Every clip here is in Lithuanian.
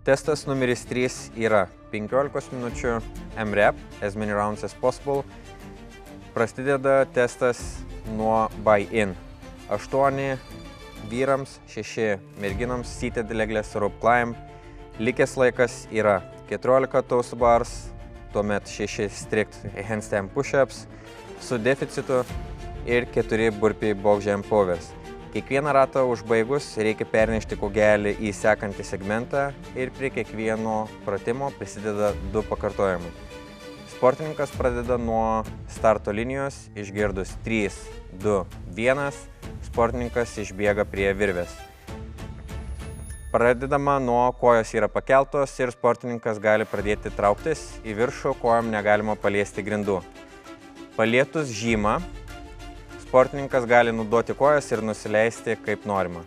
Testas numeris 3 yra 15 minučių MREP, as many rounds as possible. Prasideda testas nuo buy-in. 8 vyrams, 6 merginams, seated legless rope climb. Likęs laikas yra 14 toes to bars, tuomet 6 strict handstand push-ups su deficitu ir 4 burpee box jump overs. Kiekvieną ratą užbaigus reikia pernešti kūgelį į sekantį segmentą ir prie kiekvieno pratimo prisideda 2 pakartojimai. Sportininkas pradeda nuo starto linijos, išgirdus 3, 2, 1, sportininkas išbėga prie virvės. Pradedama nuo kojos yra pakeltos ir sportininkas gali pradėti trauktis į viršų, kojom negalima paliesti grindų. Palietus žymą, sportininkas gali naudoti kojas ir nusileisti kaip norima.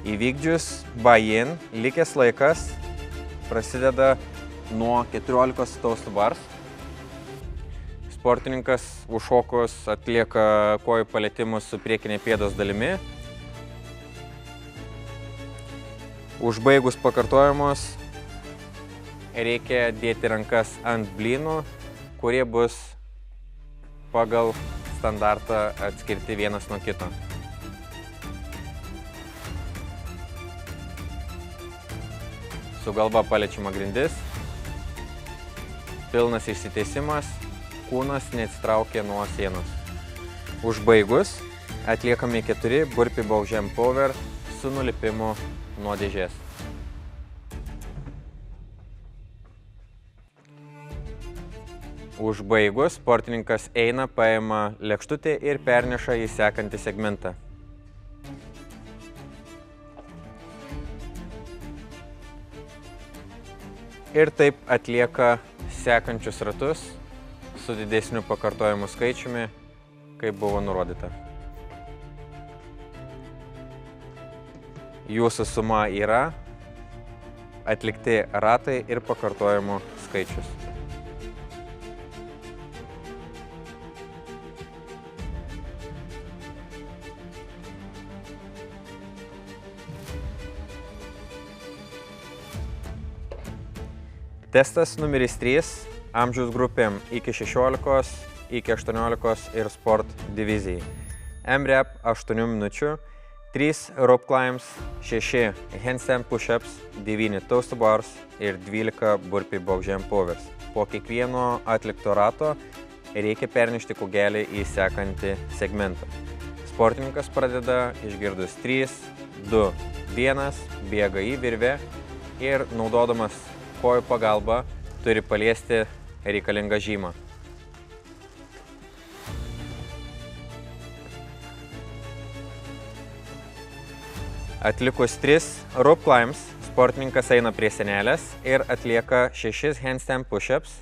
Įvykdžius buy-in, likęs laikas prasideda nuo 14 toes to bars. Sportininkas užšokus atlieka kojų palietimus su priekinė pėdos dalimi. Užbaigus pakartojimus reikia dėti rankas ant blynų, kurie bus pagal standartą atskirti vienas nuo kito. Su galva paliečiama grindis, pilnas išsitiesimas, kūnas neatsitraukia nuo sienos. Užbaigus atliekami 4 burpee box jump over su nulipimu nuo dėžės. Užbaigus, sportininkas eina, paima lėkštutę ir perneša į sekantį segmentą. Ir taip atlieka sekančius ratus su didesniu pakartojimų skaičiumi, kaip buvo nurodyta. Jūsų suma yra atlikti ratai ir pakartojimų skaičius. Testas numeris 3 amžiaus grupėm iki 16, iki 18 ir sport divizijai. MREP 8 minučių, 3 rope climbs, 6 handstand push-ups, 9 toes to bars ir 12 burpee box jump overs. Po kiekvieno atlikto rato reikia pernešti kūgelį į sekantį segmentą. Sportininkas pradeda išgirdus 3, 2, 1, bėga į virvę ir naudodamas kojų pagalba turi paliesti reikalingą žymą. Atlikus 3 rope climbs, sportininkas eina prie sienelės ir atlieka 6 handstand push-ups.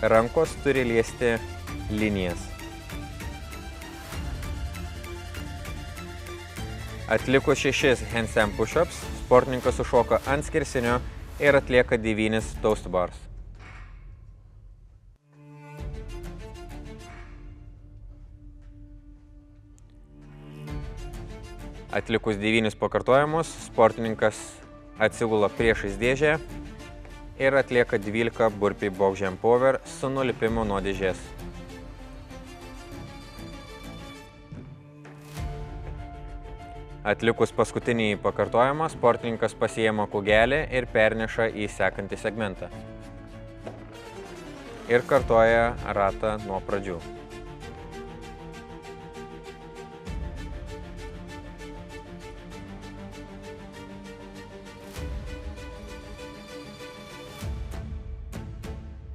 Rankos turi liesti linijas. Atlikus 6 handstand push-ups, sportininkas užšoka ant skersinio ir atlieka 9 toes to bars. Atlikus 9 pakartojimus, sportininkas atsigula priešais dėžę ir atlieka 12 burpee box jump over su nulipimu nuo dėžės. Atlikus paskutinį pakartojimą, sportininkas pasiima kūgelį ir perneša į sekantį segmentą. Ir kartoja ratą nuo pradžių.